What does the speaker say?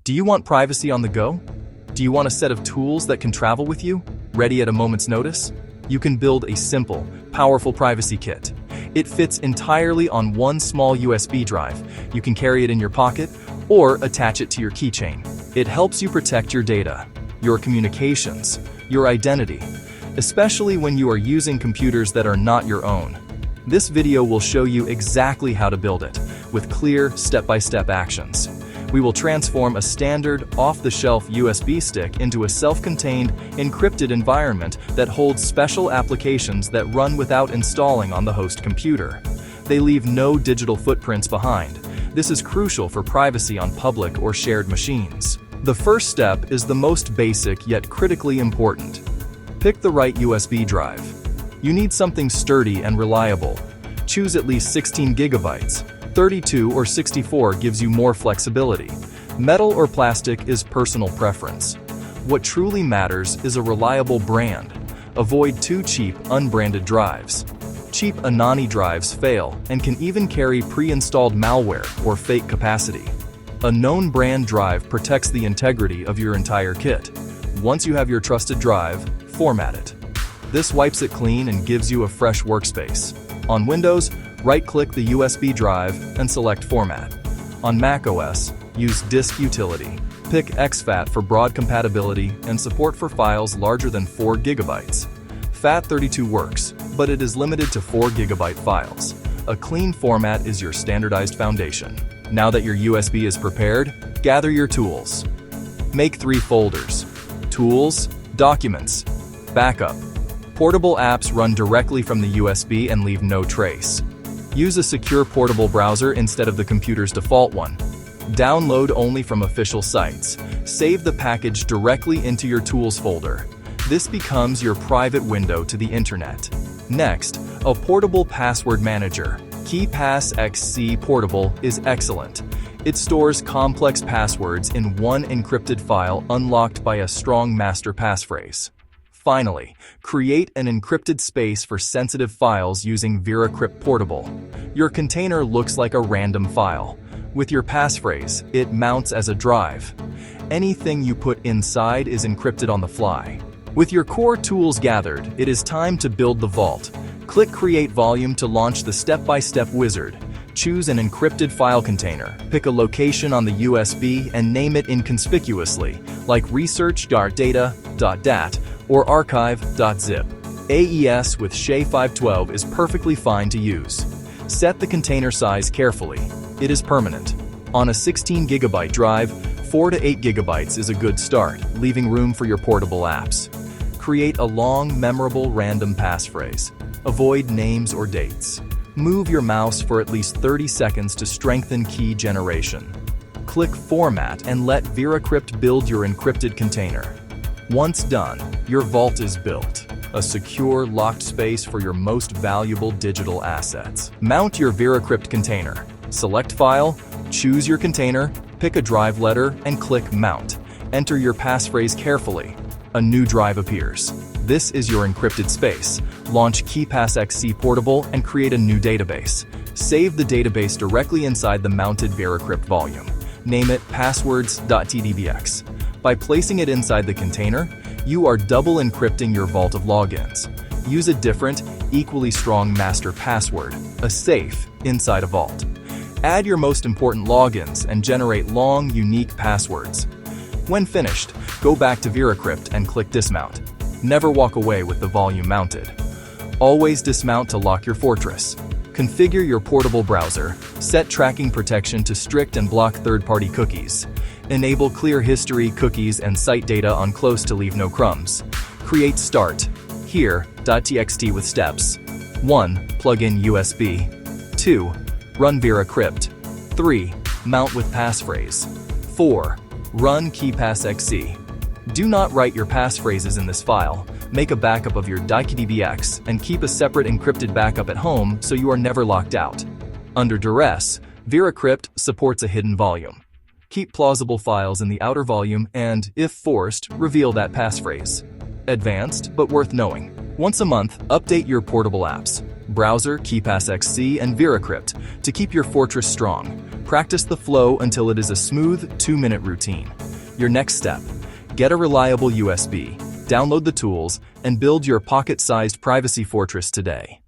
Do you want privacy on the go? Do you want a set of tools that can travel with you, ready at a moment's notice? You can build a simple, powerful privacy kit. It fits entirely on one small USB drive. You can carry it in your pocket or attach it to your keychain. It helps you protect your data, your communications, your identity, especially when you are using computers that are not your own. This video will show you exactly how to build it, with clear, step-by-step actions. We will transform a standard, off-the-shelf USB stick into a self-contained, encrypted environment that holds special applications that run without installing on the host computer. They leave no digital footprints behind. This is crucial for privacy on public or shared machines. The first step is the most basic yet critically important. Pick the right USB drive. You need something sturdy and reliable. Choose at least 16 gigabytes. 32 or 64 gives you more flexibility. Metal or plastic is personal preference. What truly matters is a reliable brand. Avoid too cheap, unbranded drives. Cheap Anani drives fail and can even carry pre-installed malware or fake capacity. A known brand drive protects the integrity of your entire kit. Once you have your trusted drive, format it. This wipes it clean and gives you a fresh workspace. On Windows, right-click the USB drive and select Format. On macOS, use Disk Utility. Pick exFAT for broad compatibility and support for files larger than 4 gigabytes. FAT32 works, but it is limited to 4 gigabyte files. A clean format is your standardized foundation. Now that your USB is prepared, gather your tools. Make 3 folders: Tools, Documents, Backup. Portable apps run directly from the USB and leave no trace. Use a secure portable browser instead of the computer's default one. Download only from official sites. Save the package directly into your Tools folder. This becomes your private window to the internet. Next, a portable password manager. KeePass XC Portable is excellent. It stores complex passwords in one encrypted file unlocked by a strong master passphrase. Finally, create an encrypted space for sensitive files using VeraCrypt Portable. Your container looks like a random file. With your passphrase, it mounts as a drive. Anything you put inside is encrypted on the fly. With your core tools gathered, it is time to build the vault. Click Create Volume to launch the step-by-step wizard. Choose an encrypted file container. Pick a location on the USB and name it inconspicuously, like research.data.dat or archive.zip. AES with SHA-512 is perfectly fine to use. Set the container size carefully. It is permanent. On a 16 gigabyte drive, 4 to 8 gigabytes is a good start, leaving room for your portable apps. Create a long, memorable random passphrase. Avoid names or dates. Move your mouse for at least 30 seconds to strengthen key generation. Click Format and let VeraCrypt build your encrypted container. Once done, your vault is built, a secure, locked space for your most valuable digital assets. Mount your VeraCrypt container. Select File, choose your container, pick a drive letter, and click Mount. Enter your passphrase carefully. A new drive appears. This is your encrypted space. Launch KeePass XC Portable and create a new database. Save the database directly inside the mounted VeraCrypt volume. Name it passwords.tdbx. By placing it inside the container, you are double encrypting your vault of logins. Use a different, equally strong master password, a safe, inside a vault. Add your most important logins and generate long, unique passwords. When finished, go back to VeraCrypt and click Dismount. Never walk away with the volume mounted. Always dismount to lock your fortress. Configure your portable browser. Set tracking protection to strict and block third-party cookies. Enable clear history, cookies, and site data on close to leave no crumbs. Create Start. Here, .txt with steps. 1. Plug in USB. 2. Run VeraCrypt. 3. Mount with passphrase. 4. Run KeePass XC. Do not write your passphrases in this file. Make a backup of your .tdbx and keep a separate encrypted backup at home so you are never locked out. Under duress, VeraCrypt supports a hidden volume. Keep plausible files in the outer volume and, if forced, reveal that passphrase. Advanced, but worth knowing. Once a month, update your portable apps. Browser, KeePass XC, and VeraCrypt to keep your fortress strong. Practice the flow until it is a smooth 2-minute routine. Your next step: get a reliable USB, download the tools, and build your pocket-sized privacy fortress today.